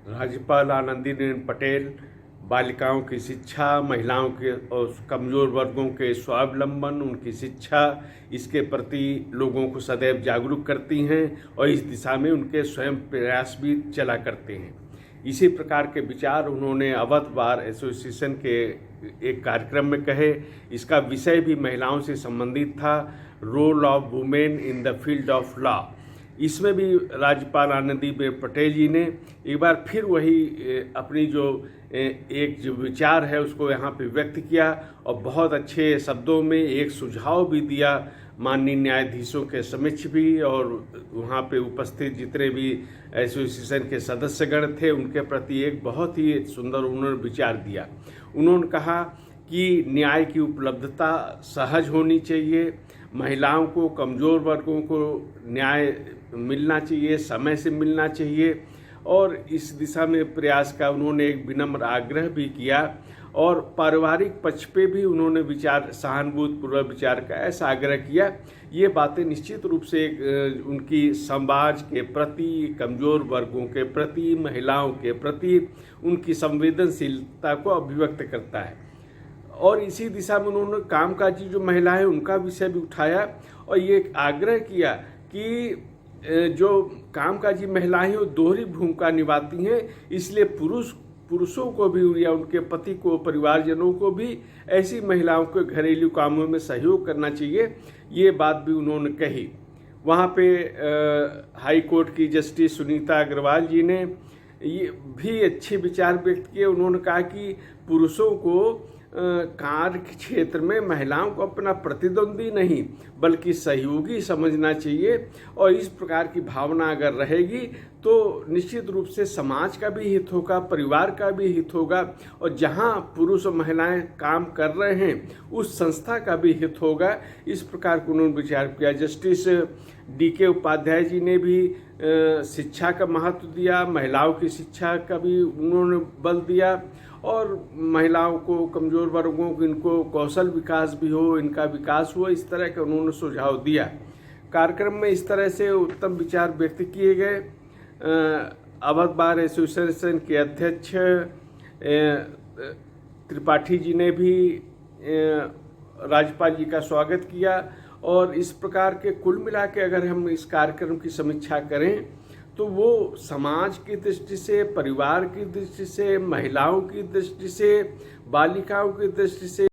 राज्यपाल आनंदीबेन पटेल बालिकाओं की शिक्षा, महिलाओं के और कमज़ोर वर्गों के स्वावलंबन, उनकी शिक्षा, इसके प्रति लोगों को सदैव जागरूक करती हैं और इस दिशा में उनके स्वयं प्रयास भी चला करते हैं। इसी प्रकार के विचार उन्होंने अवध बार एसोसिएशन के एक कार्यक्रम में कहे। इसका विषय भी महिलाओं से संबंधित था, role of women in the field of law. इसमें भी राज्यपाल आनंदीबेन पटेल जी ने एक बार फिर वही अपनी जो विचार है उसको यहाँ पे व्यक्त किया और बहुत अच्छे शब्दों में एक सुझाव भी दिया माननीय न्यायाधीशों के समक्ष भी, और वहाँ पे उपस्थित जितने भी एसोसिएशन के सदस्यगण थे उनके प्रति एक बहुत ही सुंदर उन्होंने विचार दिया। उन्होंने कहा कि न्याय की उपलब्धता सहज होनी चाहिए, महिलाओं को, कमज़ोर वर्गों को न्याय मिलना चाहिए, समय से मिलना चाहिए, और इस दिशा में प्रयास का उन्होंने एक विनम्र आग्रह भी किया। और पारिवारिक पक्ष पे भी उन्होंने विचार, सहानुभूतिपूर्वक विचार का ऐसा आग्रह किया। ये बातें निश्चित रूप से उनकी समाज के प्रति, कमज़ोर वर्गों के प्रति, महिलाओं के प्रति उनकी संवेदनशीलता को अभिव्यक्त करता है। और इसी दिशा में उन्होंने कामकाजी जो महिलाएं उनका विषय भी उठाया और ये आग्रह किया कि जो कामकाजी महिलाएं वो दोहरी भूमिका निभाती हैं, इसलिए पुरुषों को भी या उनके पति को, परिवारजनों को भी ऐसी महिलाओं के घरेलू कामों में सहयोग करना चाहिए। ये बात भी उन्होंने कही। वहाँ पे हाई कोर्ट की जस्टिस सुनीता अग्रवाल जी ने ये भी अच्छे विचार व्यक्त किए। उन्होंने कहा कि पुरुषों को कार्य क्षेत्र में महिलाओं को अपना प्रतिद्वंदी नहीं बल्कि सहयोगी समझना चाहिए, और इस प्रकार की भावना अगर रहेगी तो निश्चित रूप से समाज का भी हित होगा, परिवार का भी हित होगा, और जहां पुरुष और महिलाएं काम कर रहे हैं उस संस्था का भी हित होगा। इस प्रकार का उन्होंने विचार किया। जस्टिस DK उपाध्याय जी ने भी शिक्षा का महत्व दिया, महिलाओं की शिक्षा का भी उन्होंने बल दिया, और महिलाओं को, कमज़ोर वर्गों को, इनको कौशल विकास भी हो, इनका विकास हो, इस तरह का उन्होंने सुझाव दिया। कार्यक्रम में इस तरह से उत्तम विचार व्यक्त किए गए। अवध बार एसोसिएशन के अध्यक्ष त्रिपाठी जी ने भी राज्यपाल जी का स्वागत किया। और इस प्रकार के कुल मिला के अगर हम इस कार्यक्रम की समीक्षा करें तो वो समाज की दृष्टि से, परिवार की दृष्टि से, महिलाओं की दृष्टि से, बालिकाओं की दृष्टि से